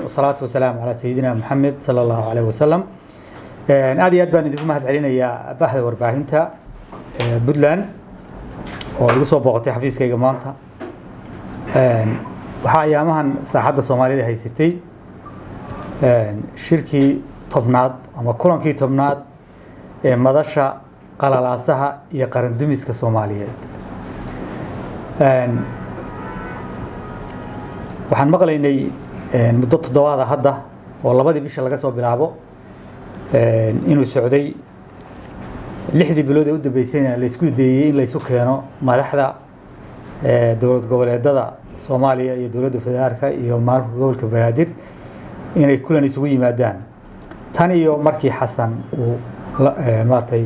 والصلاة والسلام على سيدنا محمد صلى الله عليه وسلم. أدي أدبان إذا ما هتعلينا يا بحث ورباهنتا بدلان ولسه بقطع حفيز كي جمانتا وحيا مهن ساحة الصومالية هي ستي شركي طبناد أما كلن كي طبناد مدرسة قلالاسها يقارن دميس كصومالية waxaan maqlaynay muddo toddobaad hadda oo labadii bisha laga soo bilaabo inuu socday 6 bilood ee u dambeysayna la isku dayay in la isu keeno madaxda dawlad goboleedada Soomaaliya iyo dawladda federaalka iyo maamulka gobolka Banaadir inay kulan isugu yimaadaan tan iyo markii Xasan uu maartay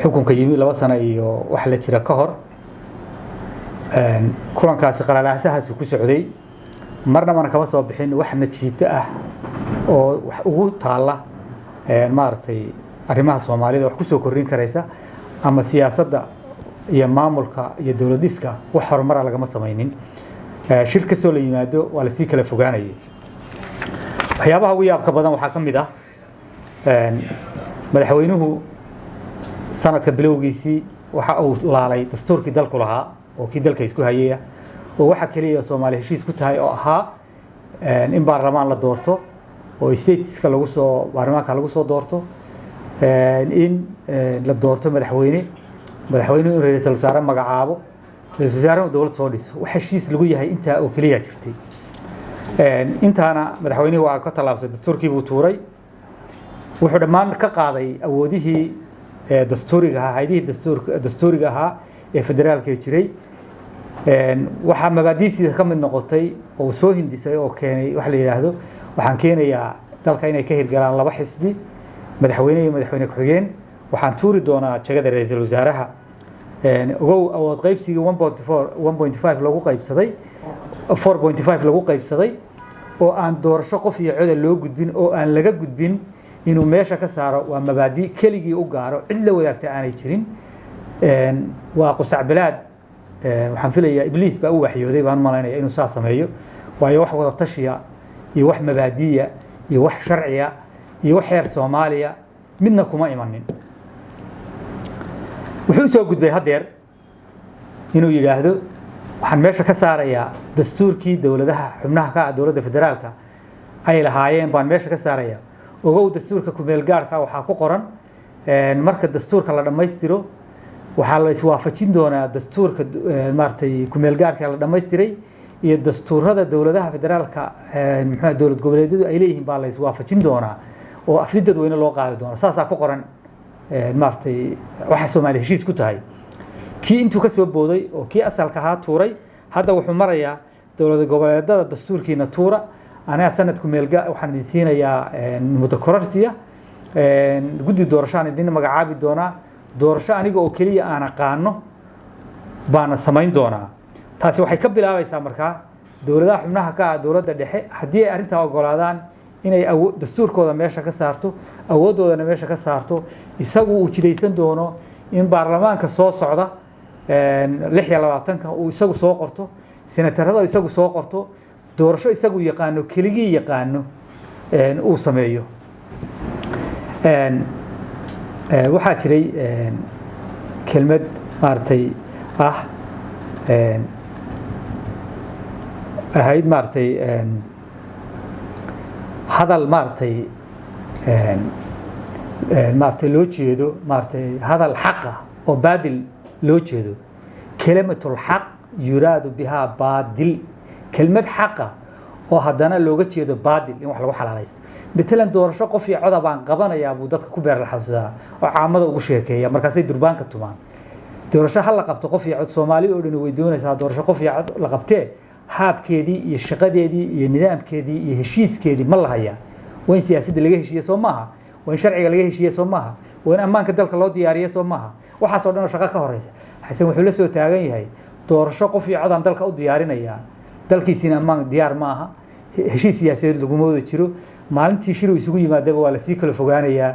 xukunka yimi 2 sano iyo wax la jira ka hor kulankaasi qalaalaasahaas ku socday marna man kama soo bixin wax najiito ah oo wax ugu taala maartay arrimaha Soomaalida wax ku soo korin karaysa ama siyaasadda iyo maamulka iyo dawladiska wax horumar laga ma sameeynin shirka soo la yimaado wala si kala fogaanayay waxyaabaha ugu yaabka badan waxa kamid ah madaxweynuhu sanadka bilowgiisii waxa uu laalay dastuurkii dalku lahaa oo kii dalka isku hayay oo waxa kaliya Soomaaliya heshiis ku tahay oo ahaa in baarlamaan la doorto oo stateska lagu soo baarlamaanka lagu soo doorto in la doorto madaxweyne in ra'iisul wasaare magacaabo ra'iisul wasaare dawlad soo dhiso wax heshiis lagu yahay inta oo kaliya jirtay intaana madaxweynuhu waa ka talaabsay dastuurkii buu tuuray wuxuu dhamaan ka qaaday awoodihii dastuuriga ahaa hay'adihii dastuuriga ahaa ee federaalka jiray waxa mabaadiisiisa ka mid noqotay oo soo hindisay oo keenay wax la yiraahdo waxaan keenayaa dalka inay ka hirgalaan laba xisbi madaxweyne iyo madaxweyne ku xigeen waxaan tuuri doonaa jagada ra'iisul wasaaraha ugu awood qaybsiga 1.5 lagu qaybsaday 4.5 lagu qaybsaday oo aan doorasho qof iyo cod loo gudbin oo aan laga gudbin inuu meesha ka saaro waa mabaadi keligii u gaaro cid la wadaagta aanay jirin waa qusac bilaad waxaan filayaa ibliis baa u waxyooday baan malaynayaa inuu saa sameeyo waayo wax wada tashiya iyo wax mabaadiya iyo wax sharciya iyo wax heer Soomaaliya midna kuma imanin wuxuu soo gudbay hadeer inuu yiraahdo waxaan meesha ka saarayaa dastuurkii dawladaha xubnaha ka dawladda federaalka ay lahaayeen baan meesha ka saarayaa oo dastuurka ku meel gaarka waxa ku qoran marka dastuurka la dhameystiro waxa la iswaafajin doonaa dastuurka maartay ku meel gaarka la dhameystiray iyo dastuurada dawladaha federaalka maxaa dawlad goboleedyadu ay leeyihiin baa la iswaafajin doonaa oo afdid weyne loo qaadi doona saasa ku qoran maartay waxa Soomaaliya heshiis ku tahay kii intuu ka soo booday oo kii asalka ahaa tuuray hadda wuxuu marayaa dawlad goboleedyada dastuurkiina tuura ana sanadku meel gaar waxaan idin siinayaa muddo kororsiya guddi doorashaan idin magacaabi doona doorasho aniga oo kaliya aan aqaano baana samayn doona taasi waxay ka bilaabaysaa markaa dawladaha xubnaha ka dawladda dhexe hadii ay arinta ogolaadaan inay dastuurkooda meesha ka saarto awoodoodana meesha ka saarto isagu uu jidaysan doono in baarlamaanka soo socda 26 uu isagu soo qorto senatarada isagu soo qorto doorasho isagu yaqaano keligii yaqaano uu sameeyo waxaa jiray kelmad maartay ahayd maartay hadal maartay loo jeedo maartay hadal xaq ah oo baadil loo jeedo kalimatul xaq yuraadu biha baadil kelmad xaq ah oo hadana looga jeedo baadil in wax lagu xalaalaysto midlan doorasho qof iyo cod baan qabanayaa buu dadka ku beer la xawsada oo caamada ugu sheekeeya markaas ay durbaanka tumaan doorasho hal la qabto qof iyo cod Soomaali oo dhan way doonaysaa doorasho qof iyo cod la qabtee haabkeedii iyo shaqadeedii iyo nidaamkeedii iyo heshiiskeedii ma lahayaa waan siyaasadda laga heshiiyay Soomaha waan sharciga laga heshiiyay Soomaha waan ammaanka dalka loo diyaariyay Soomaha waxa soo dhan shaqo ka horeysa xasan wuxuu la soo taagan yahay doorasho qof iyo cod aan dalka u diyaarinaya dalkiisina ammaan diyaar ma aha heshiis siyaasadeed lagu moodo jiro maalintii shiru isugu yimaadaba waa la sii kala fogaanayaa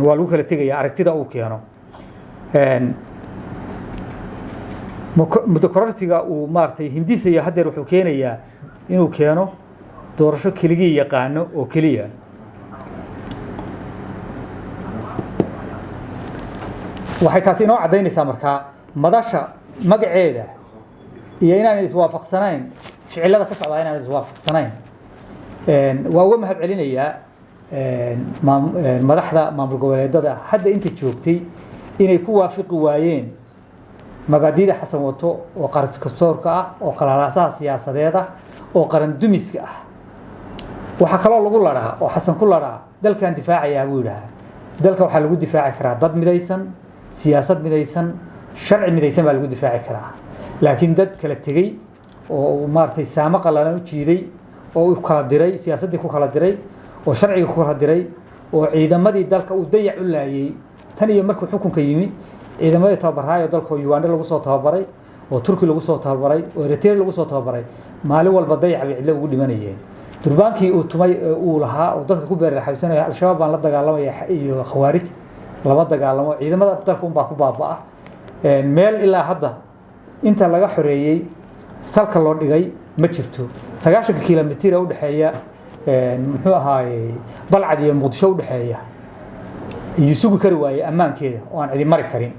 waa lagu kala tegayaa aragtida uu keeno muddo kororsiga uu maartay hindisaya hadeer wuxuu keenayaa inuu keeno doorasho keligii yaqaano oo keliya waxay taasi inoo cadaynaysaa markaa madasha magaceeda iyo inaan iswaafaqsanayn ficilada ka socda inaan iswaafaqsanayn waa uga mahad celinayaa madaxda maamul goboleedada hadda inta joogtay inay ku waafaqi waayeen mabaadiida xasan wato oo qaran kastoorka ah oo qalalaasaha siyaasadeed ah oo qaran dumiska ah waxa kale oo lagu laraa oo xasan ku laraa dalkan difaacayaa buu yiraahdaa dalka waxa lagu difaaci karaa dad midaysan siyaasad midaysan sharci midaysan baa lagu difaaci karaa laakiin dad kala tegay oo maartay saamo qalalan u jiiday oo u kala diray siyaasadii ku kala diray oo sharciga ku kala diray oo ciidamadii dalka uu dayac u laayay tan iyo markuu xukunka yimi ciidamadii tababaraayo dalka Uganda lagu soo tababaray oo Turki lagu soo tababaray oo Eritrea lagu soo tababaray maalin walba dayac ay cidla ugu dhimanayeen durbaankii uu tumay uu lahaa oo dadka ku beerlaxaysanaya al-shabaab baan la dagaalamaya iyo khawaarij laba dagaalamo ciidamada dalka baa ku baabaa meel ilaa hadda inta laga xoreeyay salka loo dhigay ma jirto 90 kiiloomitir u dhaxeeya muxuu ahaayay balcad iyo muqdisho u dhaxeeya isugu kari waayay ammaankeeda oo aan cidi mari karin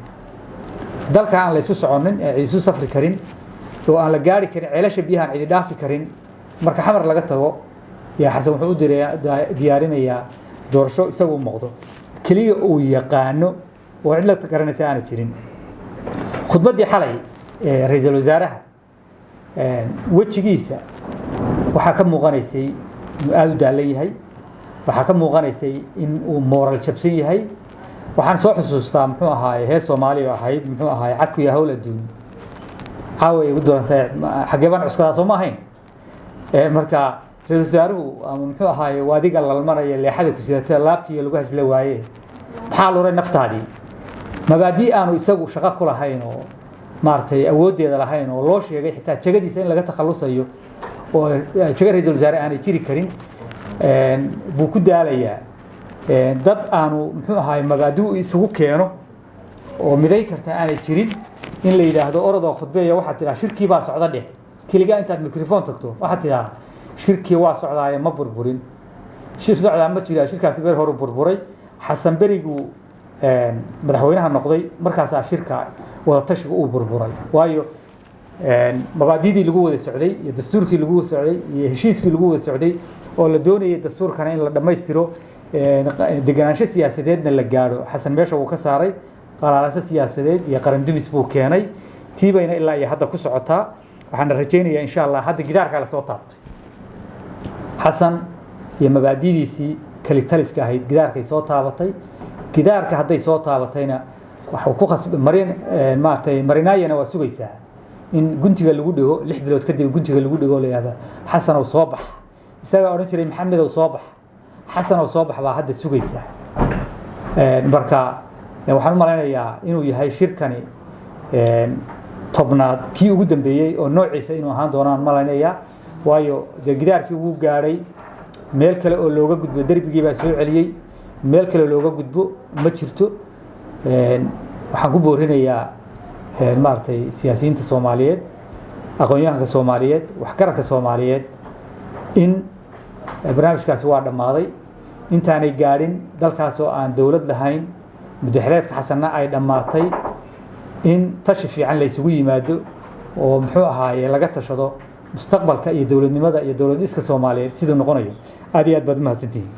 dalka aan la isu soconin ee isu safri karin oo aan la gaari karin ceelasha biyaha cidi dhaafi karin marka xamar laga tago yaa xasan wuxuu u diyaarinayaa doorasho isagu muuqdo kaliya uu yaqaano oo cid la garanaysa aan jirin khudbadii xalay ra'iisul wasaaraha wajigiisa waxa ka muuqanaysay aad u daalan yahay waxa ka muuqanaysay in uu moral jabsan yahay waxaan soo xusuustaa muxuu ahaay hees Soomaali ahayd muxuu ahaay cakku ya hawla duun caaway ugu doorantay xageban cuskada soo ma ahayn marka ra'iisul wasaaruhu ama muxuu ahaay waadiga lalmanaya leexada ku sidatay laabtii lagu hasla waayay maxaa loo ray naftaadii mabaadi aanu isagu shaqo ku lahayn oo maartay awoodeeda lahayn oo loo sheegay xitaa jagadiisa in laga takhalusayo oo jaga ra'iisul wasaare aan jiri karin buu ku daalayaa dad aanu muxuu ahaay mabaadi isugu keeno oo miday karta aan jirin in la yiraahdo orado khudbeeya waxa tiraa shirkii baa socda dheh kaliya intaad microphone tagto waxa tiraa shirkii waa socdaaya ma burburin shir socda ma jira shirkaasi beer hore burburay xasan berigu madaxweynaha noqday markaas shirka wada tashiga uu burburay waayo mabaadidii lagu wada socday iyo dastuurkii lagu wada socday iyo heshiiskii lagu wada socday oo la doonayay dastuurkana in la dhameystiro deganaansho siyaasadeedna la gaaro xasan meesha uu ka saaray qalaalasa siyaasadeed iyo qaran dumis buu keenay tiibayna ilaa iyo hadda ku socotaa waxaan rajaynayaa insha Allah hadda gidaarka la soo taabtay xasan iyo mabaadidiisii kali taliska ahayd gidaarkay soo taabatay gidaarka hadday soo taabatayna waxa uu ku qasbay maartay marinaayana waa sugaysaa in guntiga lagu dhigo 6 bilood kadib guntiga lagu dhigo leeyahay xasan oo soo bax isaga oran jiray maxamed oo soo bax xasan oo soo bax baa hadda sugaysaa marka waxaan u maleynayaa inuu yahay shirkani tobnaad kii ugu dambeeyay oo noociisa inuu ahaan doonaan maleynayaa waayo gidaarkii uu gaaray meel kale oo looga gudbo darbigii baa soo celiyay meel kale looga gudbo ma jirto waxaan ku boorinayaa maartay siyaasiyiinta Soomaaliyeed aqoonyahanka Soomaaliyeed wax garadka Soomaaliyeed in barnaamijkaasi waa dhamaaday intaanay gaarin dalkaas oo aan dawlad lahayn mudaharaadka xasanna ay dhamaatay in tashi fiican la isugu yimaado oo muxuu ahaayay laga tashado mustaqbalka iyo dawladnimada iyo dawlad iska Soomaaliyeed sidoo noqonayo aad iyo aad baad mahadsantihiin